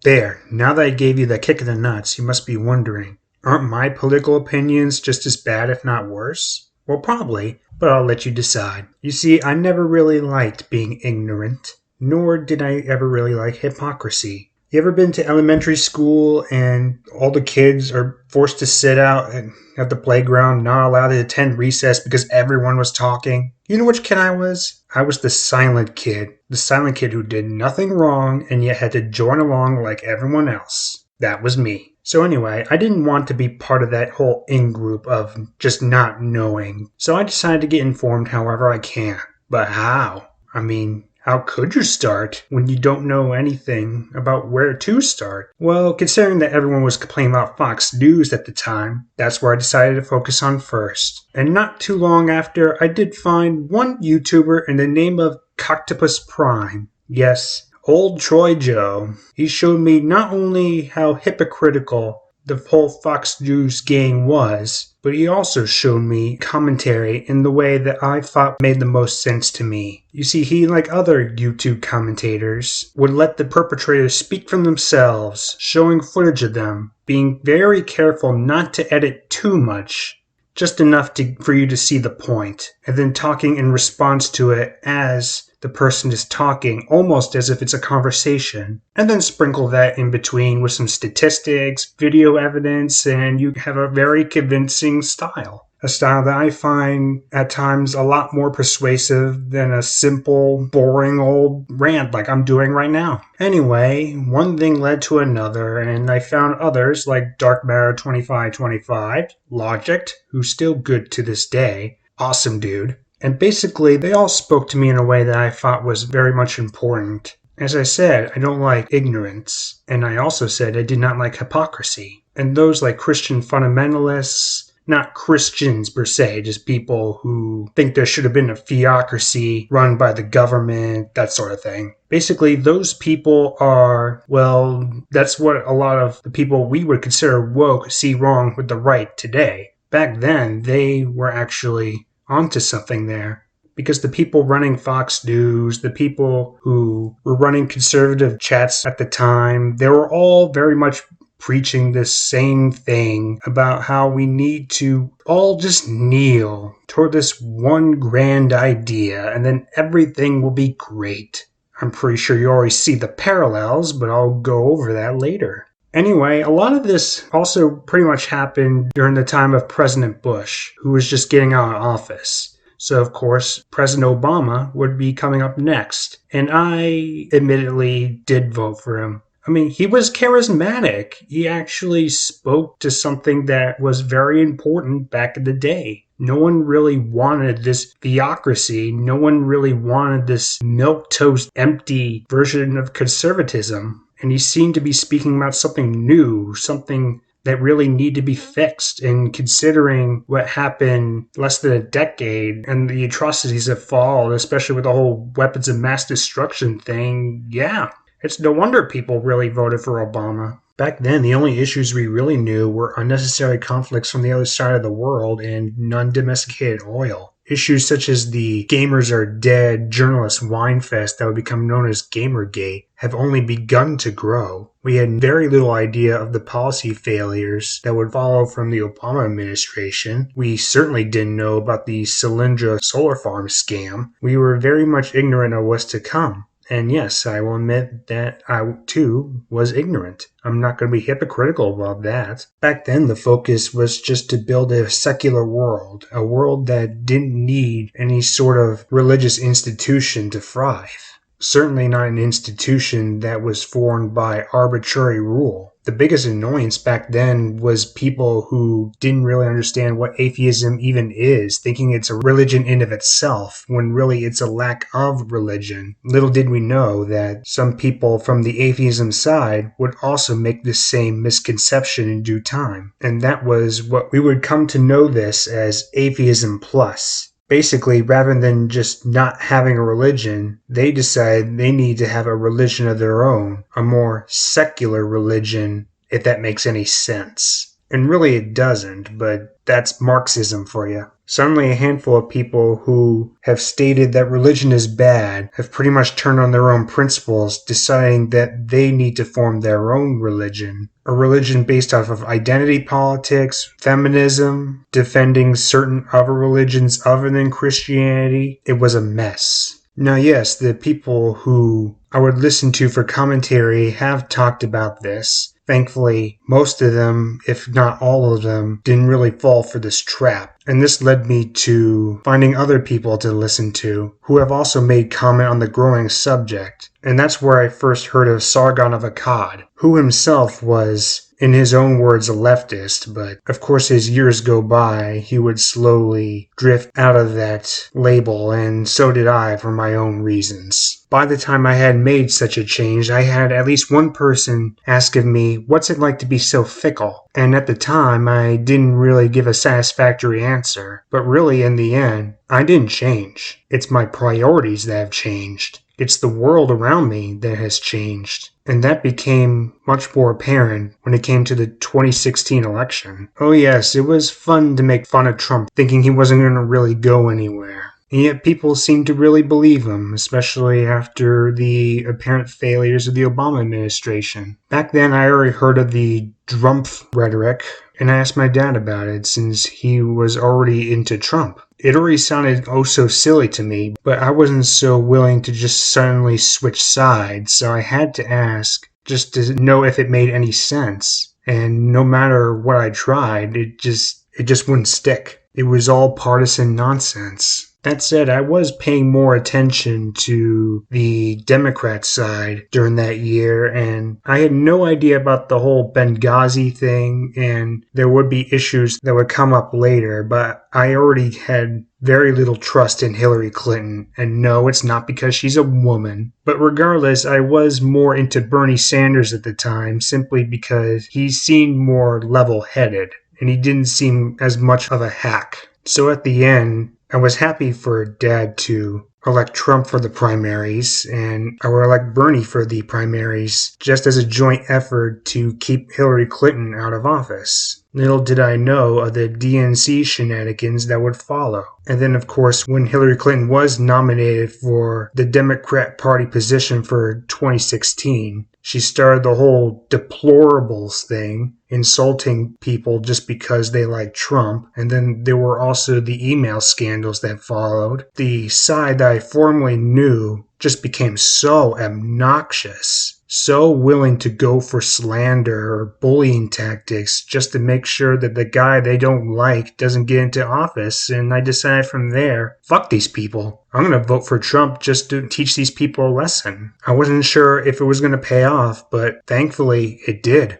There, now that I gave you the kick in the nuts, you must be wondering, aren't my political opinions just as bad if not worse? Well, probably, but I'll let you decide. You see, I never really liked being ignorant, nor did I ever really like hypocrisy. You ever been to elementary school and all the kids are forced to sit out at the playground, not allowed to attend recess because everyone was talking? You know which kid I was? I was the silent kid. The silent kid who did nothing wrong and yet had to join along like everyone else. That was me. So anyway, I didn't want to be part of that whole in-group of just not knowing. So I decided to get informed however I can. But how? I mean, how could you start when you don't know anything about where to start? Well, considering that everyone was complaining about Fox News at the time, that's where I decided to focus on first. And not too long after, I did find one YouTuber in the name of Coctopus Prime. Yes, old Troy Joe. He showed me not only how hypocritical the whole Fox News gang was, but he also showed me commentary in the way that I thought made the most sense to me. You see, he, like other YouTube commentators, would let the perpetrators speak for themselves, showing footage of them, being very careful not to edit too much, just enough for you to see the point, and then talking in response to it as the person is talking, almost as if it's a conversation, and then sprinkle that in between with some statistics, video evidence, and you have a very convincing style. A style that I find at times a lot more persuasive than a simple, boring old rant like I'm doing right now. Anyway, one thing led to another, and I found others like Dark Matter 2525, Logic, who's still good to this day, awesome dude. And basically, they all spoke to me in a way that I thought was very much important. As I said, I don't like ignorance. And I also said I did not like hypocrisy. And those like Christian fundamentalists, not Christians per se, just people who think there should have been a theocracy run by the government, that sort of thing. Basically, those people are, well, that's what a lot of the people we would consider woke see wrong with the right today. Back then, they were actually onto something there, because the people running Fox News, the people who were running conservative chats at the time, they were all very much preaching this same thing about how we need to all just kneel toward this one grand idea and then everything will be great. I'm pretty sure you already see the parallels, but I'll go over that later. Anyway, a lot of this also pretty much happened during the time of President Bush, who was just getting out of office. So, of course, President Obama would be coming up next. And I admittedly did vote for him. I mean, he was charismatic. He actually spoke to something that was very important back in the day. No one really wanted this theocracy. No one really wanted this milquetoast empty version of conservatism. And he seemed to be speaking about something new, something that really needed to be fixed. And considering what happened less than a decade and the atrocities that followed, especially with the whole weapons of mass destruction thing, yeah, it's no wonder people really voted for Obama. Back then, the only issues we really knew were unnecessary conflicts from the other side of the world and non-domesticated oil. Issues such as the Gamers Are Dead journalist wine fest that would become known as Gamergate have only begun to grow. We had very little idea of the policy failures that would follow from the Obama administration. We certainly didn't know about the Solyndra solar farm scam. We were very much ignorant of what's to come. And yes, I will admit that I, too, was ignorant. I'm not going to be hypocritical about that. Back then, the focus was just to build a secular world, a world that didn't need any sort of religious institution to thrive. Certainly not an institution that was formed by arbitrary rule. The biggest annoyance back then was people who didn't really understand what atheism even is, thinking it's a religion in of itself, when really it's a lack of religion. Little did we know that some people from the atheism side would also make this same misconception in due time. And that was what we would come to know this as atheism plus. Basically, rather than just not having a religion, they decide they need to have a religion of their own, a more secular religion, if that makes any sense. And really it doesn't, but that's Marxism for you. Suddenly, a handful of people who have stated that religion is bad have pretty much turned on their own principles, deciding that they need to form their own religion. A religion based off of identity politics, feminism, defending certain other religions other than Christianity. It was a mess. Now, yes, the people who I would listen to for commentary have talked about this. Thankfully, most of them, if not all of them, didn't really fall for this trap. And this led me to finding other people to listen to who have also made comment on the growing subject. And that's where I first heard of Sargon of Akkad, who himself was, in his own words, a leftist, but of course as years go by, he would slowly drift out of that label, and so did I for my own reasons. By the time I had made such a change, I had at least one person ask of me, what's it like to be so fickle? And at the time, I didn't really give a satisfactory answer. But really, in the end, I didn't change. It's my priorities that have changed. It's the world around me that has changed. And that became much more apparent when it came to the 2016 election. Oh yes, it was fun to make fun of Trump, thinking he wasn't going to really go anywhere. And yet people seem to really believe him, especially after the apparent failures of the Obama administration. Back then, I already heard of the Drumpf rhetoric, and I asked my dad about it since he was already into Trump. It already sounded oh so silly to me, but I wasn't so willing to just suddenly switch sides, so I had to ask just to know if it made any sense. And no matter what I tried, it just wouldn't stick. It was all partisan nonsense. That said, I was paying more attention to the Democrat side during that year, and I had no idea about the whole Benghazi thing, and there would be issues that would come up later, but I already had very little trust in Hillary Clinton, and no, it's not because she's a woman. But regardless, I was more into Bernie Sanders at the time, simply because he seemed more level-headed, and he didn't seem as much of a hack. So at the end, I was happy for Dad to elect Trump for the primaries, and I would elect Bernie for the primaries, just as a joint effort to keep Hillary Clinton out of office. Little did I know of the DNC shenanigans that would follow. And then, of course, when Hillary Clinton was nominated for the Democrat Party position for 2016, she started the whole deplorables thing, insulting people just because they like Trump. And then there were also the email scandals that followed. The side that I formerly knew just became so obnoxious, so willing to go for slander or bullying tactics just to make sure that the guy they don't like doesn't get into office. And I decided from there, fuck these people. I'm going to vote for Trump just to teach these people a lesson. I wasn't sure if it was going to pay off, but thankfully it did.